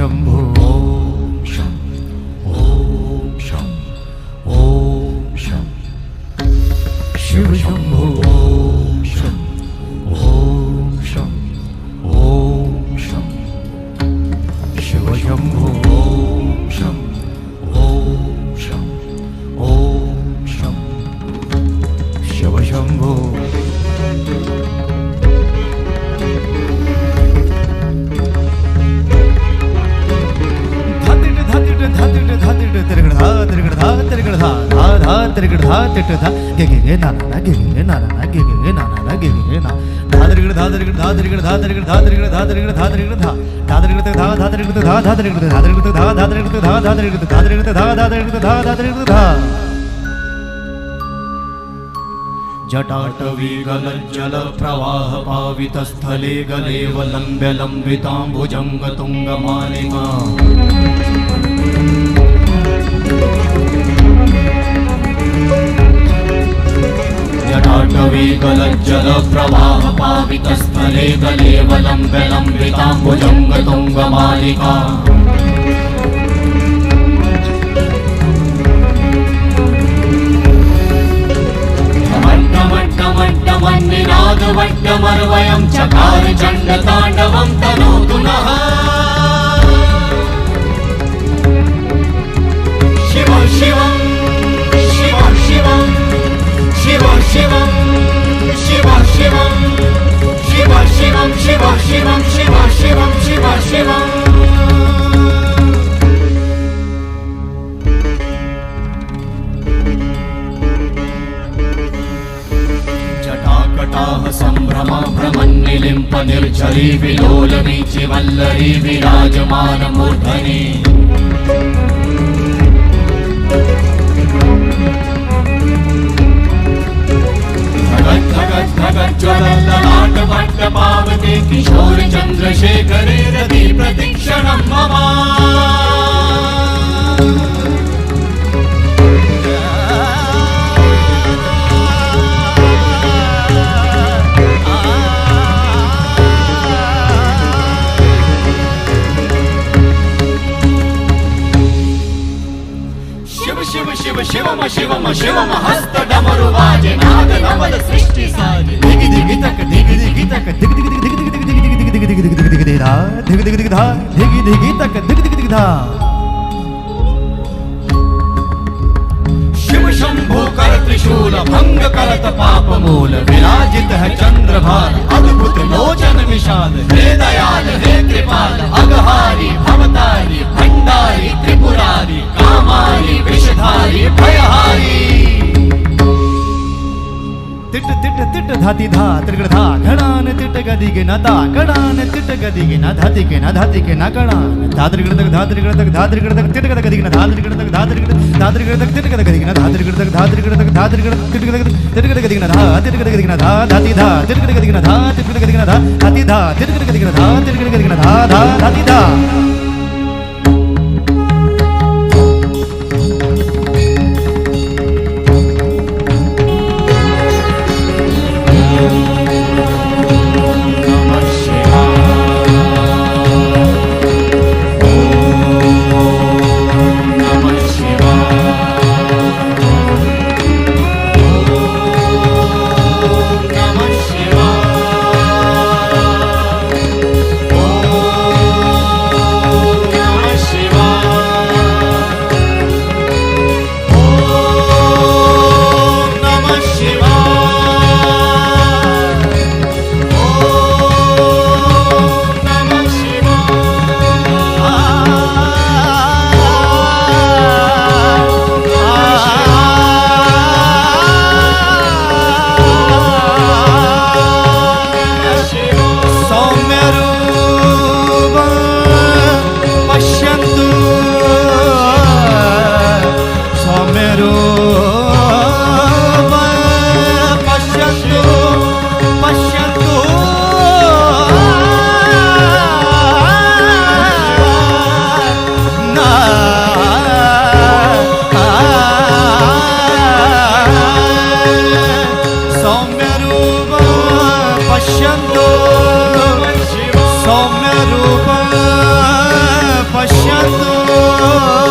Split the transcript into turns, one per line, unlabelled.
शंभो
ओम शं ओम शं ओम शं
शिव शंभो
ओम शं ओम शं ओम शं
शिव शंभो
ओम शं ओम शं ओम शं
शिव शंभो
जटाटवी गलज्जल प्रवाह पावितस्थले गलेवलम्ब्य लम्बिताम्बुजङ्ग तुङ्गमालिका जटाटवी गलज्जल प्रवाह पावितस्थले गलेवलम्ब्य लम्बिताम्बुजङ्ग तुङ्गमालिका वट्टमर्वयं चकार चण्डताण्डवं तनोतु नः शिव शिवं शिव शिवं शिव शिवं शिव शिवं शिव शिवं शिव शिवं शिव शिवं शिव शिवं संभ्रम भ्रमन्निलिम्प निर्झरी विलोलवीचि वल्लरी विराजमान मूर्धनि धगत् धगत् धगत् ज्वलल्ललाट वट्ट पावते किशोर चन्द्रशेखरे रति प्रतिक्षणं मम शिवम शिवम शिवम हस्त डमरु वाजे नाद नवल सृष्टि साजे
दिग दिग तक दिग दिग तक दिग दिग दिग दिग दिग दिग दिग दिग दिग दिग दिग धा दिग दिग दिग धा दिग दिग तक दिग दिग दिग धा
शिव शंभो कर त्रिशूल भंग करत पाप मूल विराजित है चंद्रभाल अद्भुत लोचन विशाल हे दयाल हे कृपाल अघहारी भवतारी भंडारी त्रिपुरारी कामारी विषधारी भयहारी
तिट तिट तिट धाती धा त्रिगड़ धा घड़ान तिट गदी के ना ता घड़ान तिट गदी के ना धाती के ना घड़ान धा त्रिगड़ तक धा त्रिगड़ तक धा त्रिगड़ तक तिट गदी के ना धा त्रिगड़ तक धा त्रिगड़ तक तिट गदी के ना धा त्रिगड़ तक धा त्रिगड़ तक धा त्रिगड़ तिट गदी के ना धा तिट गदी के ना धा धाती धा तिट गदी के ना धा तिट गदी के ना धा धाती धा तिट गदी के ना धा तिट गदी के ना धा धा धाती धा हो